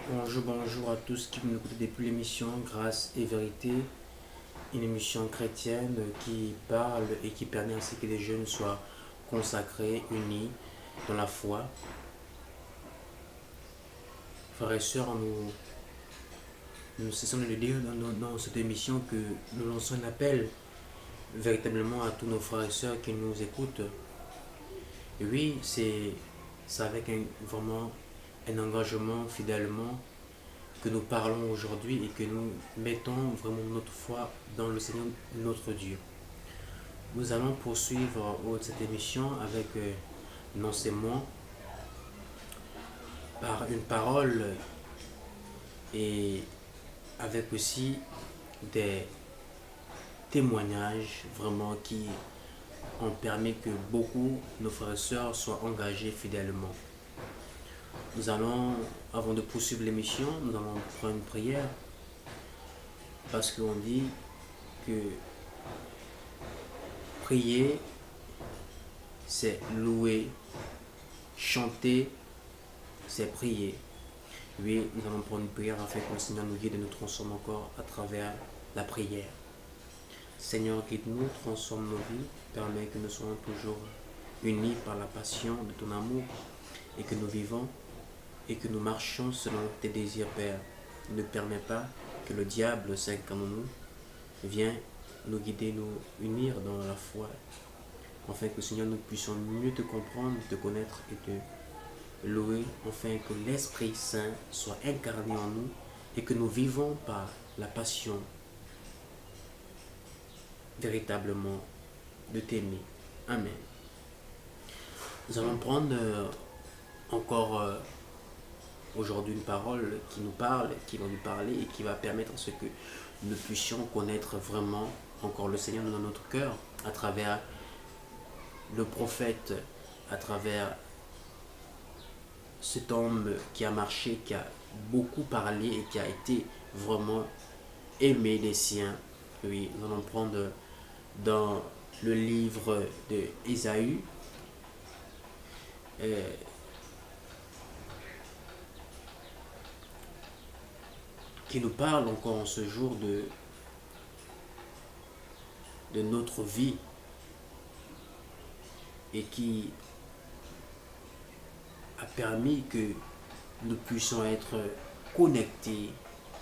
Bonjour, bonjour à tous qui nous écoutent depuis l'émission Grâce et Vérité, une émission chrétienne qui parle et qui permet ainsi que les jeunes soient consacrés, unis dans la foi. Frères et sœurs, nous cessons de le dire dans cette émission que nous lançons un appel véritablement à tous nos frères et sœurs qui nous écoutent. Et oui, c'est avec vraiment un engagement fidèlement que nous parlons aujourd'hui et que nous mettons vraiment notre foi dans le Seigneur notre Dieu. Nous allons poursuivre cette émission avec un enseignement par une parole et avec aussi des témoignages vraiment qui ont permis que beaucoup de nos frères et sœurs soient engagés fidèlement. Nous allons, avant de poursuivre l'émission, nous allons prendre une prière parce qu'on dit que prier, c'est louer, chanter, c'est prier. Oui, nous allons prendre une prière afin que le Seigneur nous guide et nous transforme encore à travers la prière. Seigneur, guide-nous, transforme nos vies, permet que nous soyons toujours unis par la passion de ton amour et que nous vivons et que nous marchions selon tes désirs, Père. Ne permets pas que le diable s'incarne en nous. Viens nous guider, nous unir dans la foi, afin que, Seigneur, nous puissions mieux te comprendre, te connaître et te louer, afin que l'Esprit Saint soit incarné en nous et que nous vivons par la passion véritablement de t'aimer. Amen. Nous allons prendre encore aujourd'hui une parole qui nous parle, qui va nous parler et qui va permettre à ce que nous puissions connaître vraiment encore le Seigneur dans notre cœur à travers le prophète, à travers cet homme qui a marché, qui a beaucoup parlé et qui a été vraiment aimé des siens. Oui, nous allons prendre dans le livre de Ésaü, qui nous parle encore en ce jour de notre vie et qui a permis que nous puissions être connectés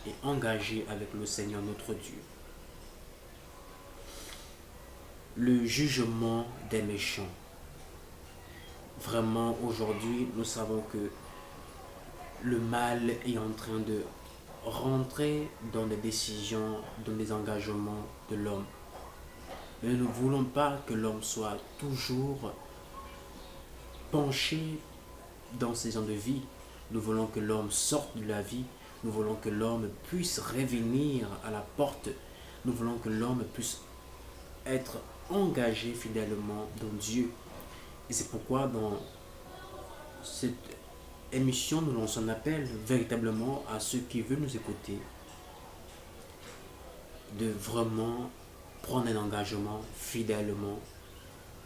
et engagés avec le Seigneur notre Dieu. Le jugement des méchants. Vraiment, aujourd'hui, nous savons que le mal est en train de rentrer dans les décisions, dans les engagements de l'homme. Mais nous ne voulons pas que l'homme soit toujours penché dans ses ans de vie. Nous voulons que l'homme sorte de la vie. Nous voulons que l'homme puisse revenir à la porte. Nous voulons que l'homme puisse être engagé fidèlement dans Dieu. Et c'est pourquoi dans cette émission, nous lançons un appel véritablement à ceux qui veulent nous écouter de vraiment prendre un engagement fidèlement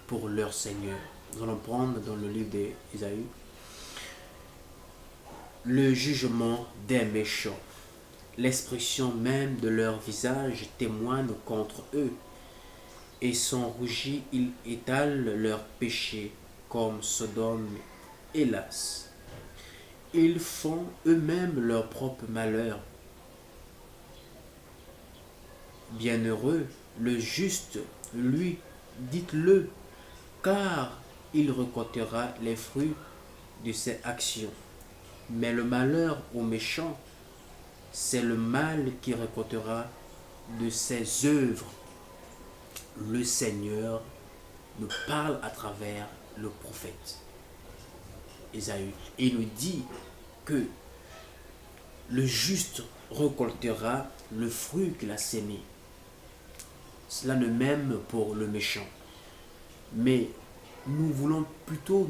pour leur Seigneur. Nous allons prendre dans le livre d'Ésaü le jugement des méchants. L'expression même de leur visage témoigne contre eux, et sans rougir, ils étalent leurs péchés comme Sodome, hélas. Ils font eux-mêmes leur propre malheur. Bienheureux, le juste, lui, dites-le, car il récoltera les fruits de ses actions. Mais le malheur aux méchants, c'est le mal qui récoltera de ses œuvres. Le Seigneur nous parle à travers le prophète Ésaü et nous dit que le juste récoltera le fruit qu'il a sémé. Cela ne même pour le méchant. Mais nous voulons plutôt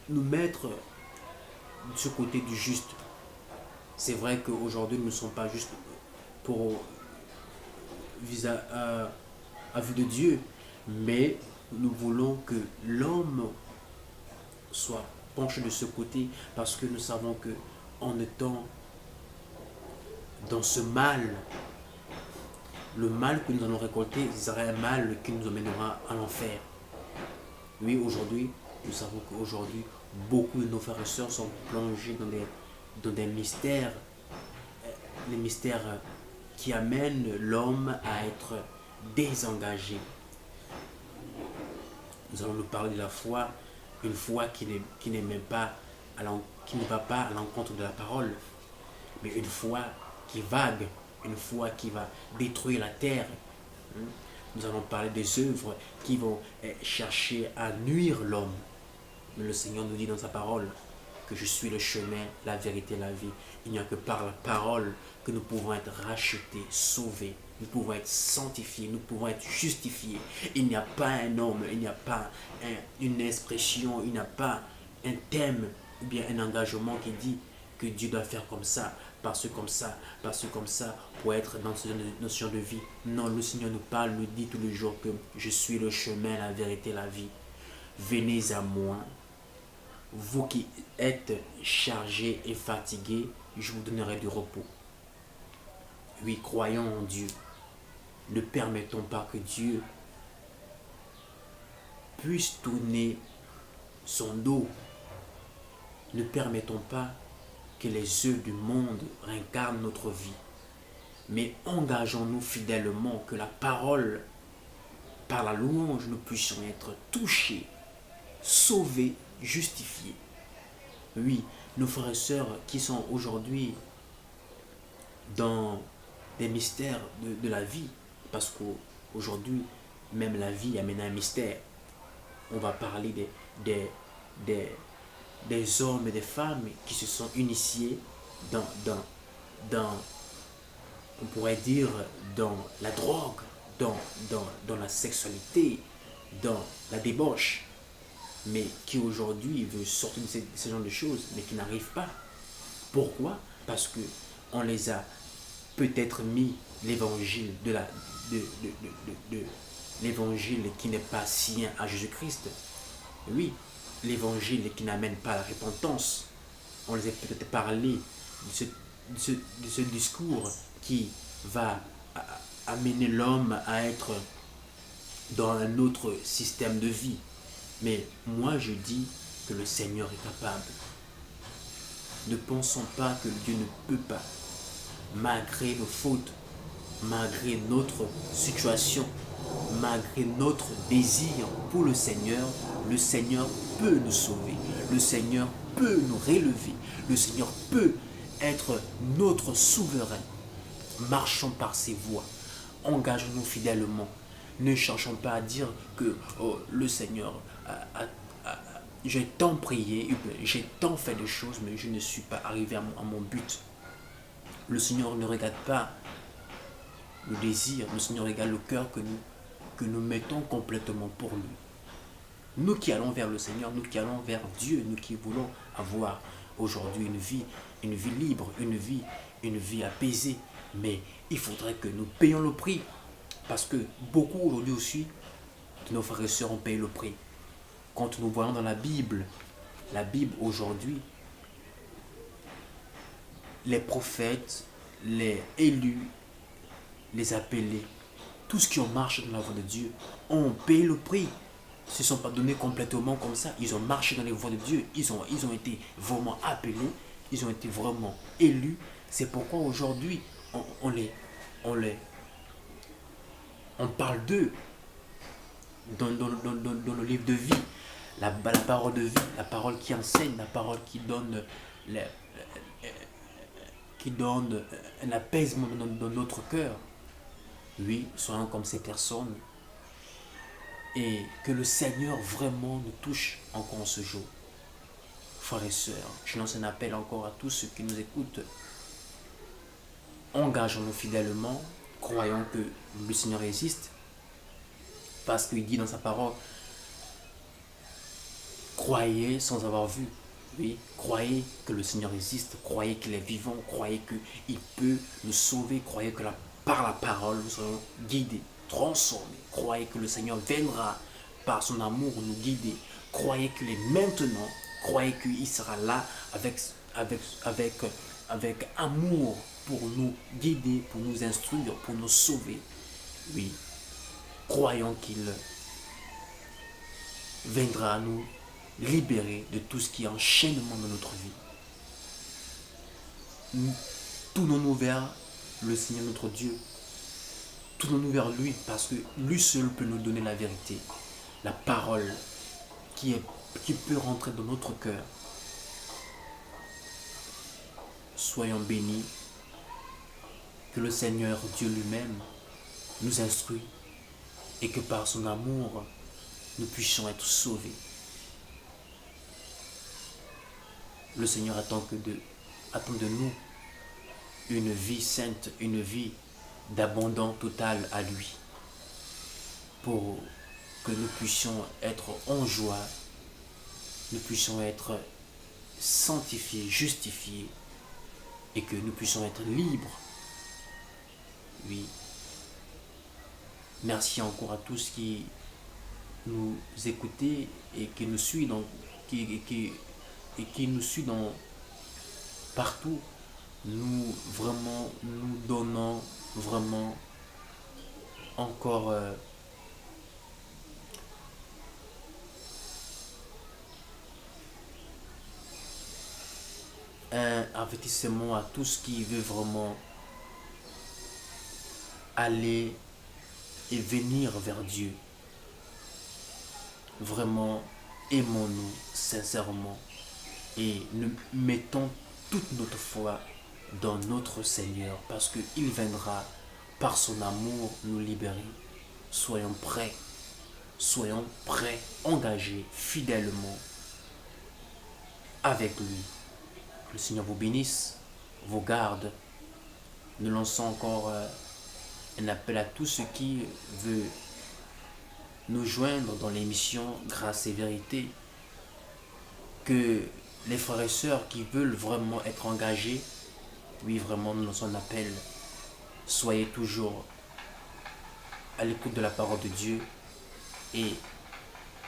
nous mettre de ce côté du juste. C'est vrai qu'aujourd'hui, nous ne sommes pas juste pour à vue de Dieu, mais nous voulons que l'homme soit penché de ce côté parce que nous savons que en étant dans ce mal. Le mal que nous allons récolter sera un mal qui nous emmènera à l'enfer. Oui, aujourd'hui, nous savons qu'aujourd'hui, beaucoup de nos frères et sœurs sont plongés dans des mystères, les mystères qui amènent l'homme à être désengagé. Nous allons nous parler de la foi, une foi qui n'est même pas qui ne va pas à l'encontre de la parole, mais une foi qui vague, une foi qui va détruire la terre. Nous allons parler des œuvres qui vont chercher à nuire l'homme. Mais le Seigneur nous dit dans sa parole que je suis le chemin, la vérité, la vie. Il n'y a que par la parole que nous pouvons être rachetés, sauvés. Nous pouvons être sanctifiés, nous pouvons être justifiés. Il n'y a pas un homme, il n'y a pas une expression, il n'y a pas un thème ou bien un engagement qui dit que Dieu doit faire parce que comme ça, pour être dans cette notion de vie. Non, le Seigneur nous parle, nous dit tous les jours que je suis le chemin, la vérité, la vie. Venez à moi, vous qui êtes chargés et fatigués, je vous donnerai du repos. Oui, croyons en Dieu. Ne permettons pas que Dieu puisse tourner son dos. Ne permettons pas que les œuvres du monde incarnent notre vie. Mais engageons-nous fidèlement que la parole, par la louange, nous puissions être touchés, sauvés, justifiés. Oui, nos frères et sœurs qui sont aujourd'hui dans des mystères de la vie, parce qu'aujourd'hui, même la vie amène un mystère. On va parler des hommes et des femmes qui se sont initiés dans on pourrait dire, dans la drogue, dans la sexualité, dans la débauche, mais qui aujourd'hui veut sortir de ce genre de choses, mais qui n'arrivent pas. Pourquoi? Parce que on les a peut-être mis l'évangile de l'évangile qui n'est pas sien à Jésus-Christ. Oui, l'évangile qui n'amène pas à la repentance. On les a peut-être parlé de ce discours qui va amener l'homme à être dans un autre système de vie. Mais moi je dis que le Seigneur est capable. Ne pensons pas que Dieu ne peut pas, malgré nos fautes, malgré notre situation, malgré notre désir pour le Seigneur peut nous sauver, le Seigneur peut nous relever, le Seigneur peut être notre souverain. Marchons par ses voies, engageons-nous fidèlement. Ne cherchons pas à dire que le Seigneur j'ai tant prié, j'ai tant fait de choses, mais je ne suis pas arrivé à mon but. Le Seigneur ne regarde pas le désir, le Seigneur regarde le cœur que nous mettons complètement pour lui. Nous qui allons vers le Seigneur, nous qui allons vers Dieu, nous qui voulons avoir aujourd'hui une vie libre, une vie apaisée. Mais il faudrait que nous payions le prix. Parce que beaucoup aujourd'hui aussi de nos frères et sœurs ont payé le prix. Quand nous voyons dans la Bible aujourd'hui, les prophètes, les élus, les appelés, tous ceux qui ont marché dans la voie de Dieu ont payé le prix. Ils ne se sont pas donnés complètement comme ça. Ils ont marché dans les voies de Dieu. Ils ont été vraiment appelés. Ils ont été vraiment élus. C'est pourquoi aujourd'hui, on parle d'eux dans le livre de vie. La parole de vie, la parole qui enseigne, la parole qui donne un apaisement dans notre cœur. Oui, soyons comme ces personnes. Et que le Seigneur vraiment nous touche encore ce jour. Frères et sœurs, je lance un appel encore à tous ceux qui nous écoutent. Engageons-nous fidèlement, croyons que le Seigneur existe, parce qu'il dit dans sa parole, croyez sans avoir vu. Oui, croyez que le Seigneur existe, croyez qu'il est vivant, croyez qu'il peut nous sauver, croyez que par la parole nous serons guidés, transformés. Croyez que le Seigneur viendra par son amour nous guider. Croyez qu'il est maintenant, croyez qu'il sera là avec amour pour nous guider, pour nous instruire, pour nous sauver. Oui, croyons qu'il viendra nous libérer de tout ce qui est enchaînement de notre vie. Nous tournons-nous vers le Seigneur notre Dieu. Tournons-nous vers lui parce que lui seul peut nous donner la vérité, la parole qui peut rentrer dans notre cœur. Soyons bénis, que le Seigneur Dieu lui-même nous instruit et que par son amour, nous puissions être sauvés. Le Seigneur attend de nous une vie sainte, une vie d'abondant total à lui, pour que nous puissions être en joie, nous puissions être sanctifiés, justifiés, et que nous puissions être libres. Oui. Merci encore à tous qui nous écoutez et qui nous suivent qui nous suit partout. Nous donnons vraiment encore un avertissement à tous qui veulent vraiment aller et venir vers Dieu. Vraiment, aimons-nous sincèrement et nous mettons toute notre foi dans notre Seigneur parce qu'il viendra par son amour nous libérer. Soyons prêts, engagés fidèlement avec lui. Que le Seigneur vous bénisse, vous garde. Nous lançons encore un appel à tous ceux qui veulent nous joindre dans l'émission Grâce et Vérité. Que les frères et sœurs qui veulent vraiment être engagés, oui, vraiment, nous lançons un appel. Soyez toujours à l'écoute de la parole de Dieu et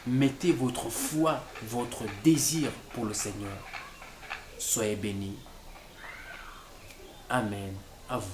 mettez votre foi, votre désir pour le Seigneur. Soyez bénis. Amen. À vous.